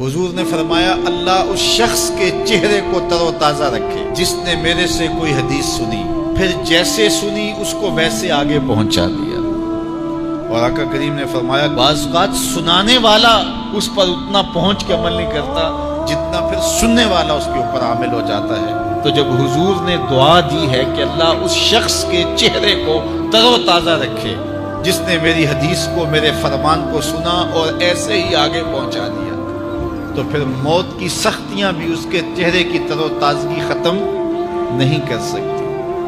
حضور نے فرمایا اللہ اس شخص کے چہرے کو تر و تازہ رکھے جس نے میرے سے کوئی حدیث سنی، پھر جیسے سنی اس کو ویسے آگے پہنچا دیا۔ اور آقا کریم نے فرمایا بعض اوقات سنانے والا اس پر اتنا پہنچ کے عمل نہیں کرتا جتنا پھر سننے والا اس کے اوپر عامل ہو جاتا ہے۔ تو جب حضور نے دعا دی ہے کہ اللہ اس شخص کے چہرے کو تر و تازہ رکھے جس نے میری حدیث کو، میرے فرمان کو سنا اور ایسے ہی آگے پہنچا دیا، تو پھر موت کی سختیاں بھی اس کے چہرے کی تر و تازگی ختم نہیں کر سکتی،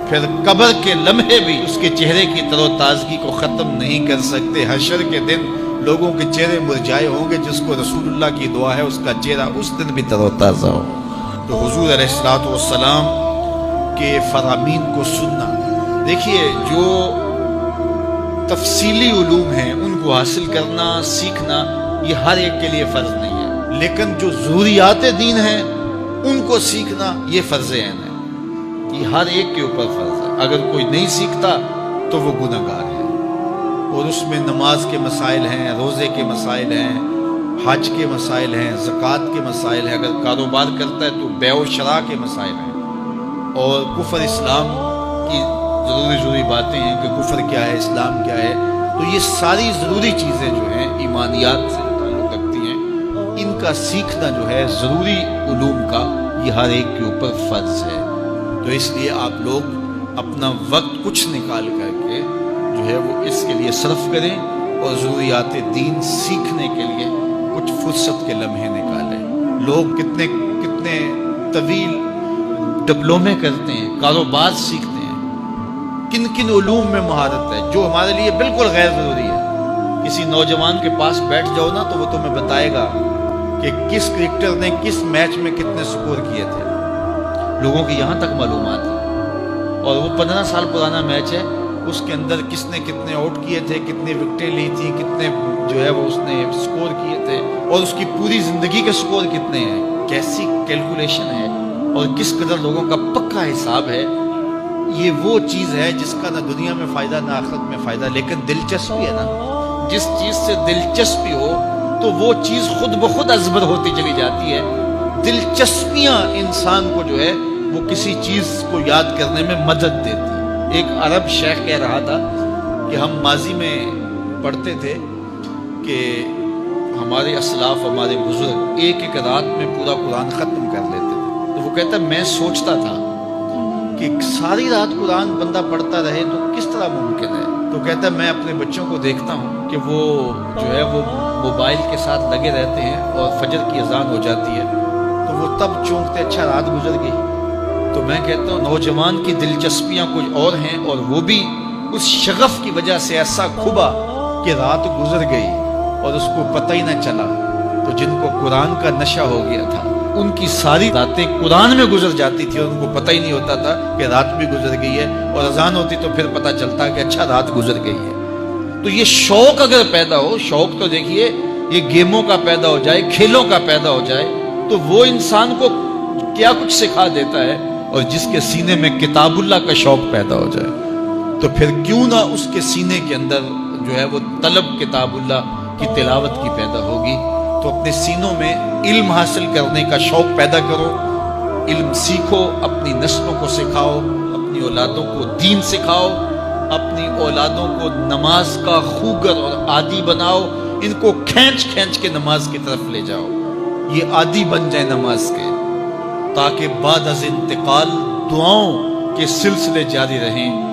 پھر قبر کے لمحے بھی اس کے چہرے کی تر و تازگی کو ختم نہیں کر سکتے۔ حشر کے دن لوگوں کے چہرے مرجھائے ہوں گے، جس کو رسول اللہ کی دعا ہے اس کا چہرہ اس دن بھی تر و تازہ ہو۔ تو حضور علیہ الصلوۃ والسلام کے فرامین کو سننا، دیکھیے جو تفصیلی علوم ہیں ان کو حاصل کرنا، سیکھنا یہ ہر ایک کے لیے فرض نہیں ہے، لیکن جو ضروریات دین ہیں ان کو سیکھنا یہ فرض عین ہے، یہ ہر ایک کے اوپر فرض ہے۔ اگر کوئی نہیں سیکھتا تو وہ گنہگار ہے، اور اس میں نماز کے مسائل ہیں، روزے کے مسائل ہیں، حج کے مسائل ہیں، زکوٰۃ کے مسائل ہیں، اگر کاروبار کرتا ہے تو بیع و شراء کے مسائل ہیں، اور کفر اسلام کی ضروری باتیں ہیں کہ کفر کیا ہے، اسلام کیا ہے۔ تو یہ ساری ضروری چیزیں جو ہیں ایمانیات سے تعلق رکھتی ہیں، ان کا سیکھنا جو ہے ضروری علوم کا یہ ہر ایک کے اوپر فرض ہے۔ تو اس لیے آپ لوگ اپنا وقت کچھ نکال کر کے جو ہے وہ اس کے لیے صرف کریں، اور ضروریات دین سیکھنے کے لیے کچھ فرصت کے لمحے نکالیں۔ لوگ کتنے طویل ڈپلومے کرتے ہیں، کاروبار سیکھتے ہیں، کن کن علوم میں مہارت ہے جو ہمارے لیے بالکل غیر ضروری ہے۔ کسی نوجوان کے پاس بیٹھ جاؤ نا تو وہ تمہیں بتائے گا کہ کس کرکٹر نے کس میچ میں کتنے سکور کیے تھے، لوگوں کی یہاں تک معلومات ہے، اور وہ 15 سال پرانا میچ ہے، اس کے اندر کس نے کتنے آؤٹ کیے تھے، کتنے وکٹیں لی تھی، کتنے جو ہے وہ اس نے سکور کیے تھے، اور اس کی پوری زندگی کے سکور کتنے ہیں، کیسی کیلکولیشن ہے، اور کس قدر لوگوں کا پکا حساب ہے۔ یہ وہ چیز ہے جس کا نہ دنیا میں فائدہ نہ آخرت میں فائدہ، لیکن دلچسپی ہے نا، جس چیز سے دلچسپی ہو تو وہ چیز خود بخود ازبر ہوتی چلی جاتی ہے۔ دلچسپیاں انسان کو جو ہے وہ کسی چیز کو یاد کرنے میں مدد دیتی۔ ایک عرب شیخ کہہ رہا تھا کہ ہم ماضی میں پڑھتے تھے کہ ہمارے اسلاف، ہمارے بزرگ ایک رات میں پورا قرآن ختم کر لیتے تھے۔ تو وہ کہتا ہے میں سوچتا تھا کہ ساری رات قرآن بندہ پڑھتا رہے تو کس طرح ممکن ہے؟ تو کہتا ہے میں اپنے بچوں کو دیکھتا ہوں کہ وہ جو ہے وہ موبائل کے ساتھ لگے رہتے ہیں، اور فجر کی اذان ہو جاتی ہے تو وہ تب چونکتے اچھا رات گزر گئی۔ تو میں کہتا ہوں نوجوان کی دلچسپیاں کچھ اور ہیں، اور وہ بھی اس شغف کی وجہ سے ایسا کھبا کہ رات گزر گئی اور اس کو پتہ ہی نہ چلا۔ تو جن کو قرآن کا نشہ ہو گیا تھا ان کی ساری راتیں قرآن میں گزر جاتی تھی، اور ان کو پتہ ہی نہیں ہوتا تھا کہ رات بھی گزر گئی ہے، اور اذان ہوتی تو پھر پتہ چلتا کہ اچھا رات گزر گئی ہے۔ تو یہ شوق اگر پیدا ہو، شوق تو دیکھیے یہ گیموں کا پیدا ہو جائے، کھیلوں کا پیدا ہو جائے، تو وہ انسان کو کیا کچھ سکھا دیتا ہے، اور جس کے سینے میں کتاب اللہ کا شوق پیدا ہو جائے تو پھر کیوں نہ اس کے سینے کے اندر جو ہے وہ طلب کتاب اللہ کی تلاوت کی پیدا ہوگی۔ تو اپنے سینوں میں علم حاصل کرنے کا شوق پیدا کرو، علم سیکھو، اپنی نسلوں کو سکھاؤ، اپنی اولادوں کو دین سکھاؤ، اپنی اولادوں کو نماز کا خوگر اور عادی بناؤ، ان کو کھینچ کھینچ کے نماز کی طرف لے جاؤ، یہ عادی بن جائے نماز کے، تاکہ بعد از انتقال دعاؤں کے سلسلے جاری رہیں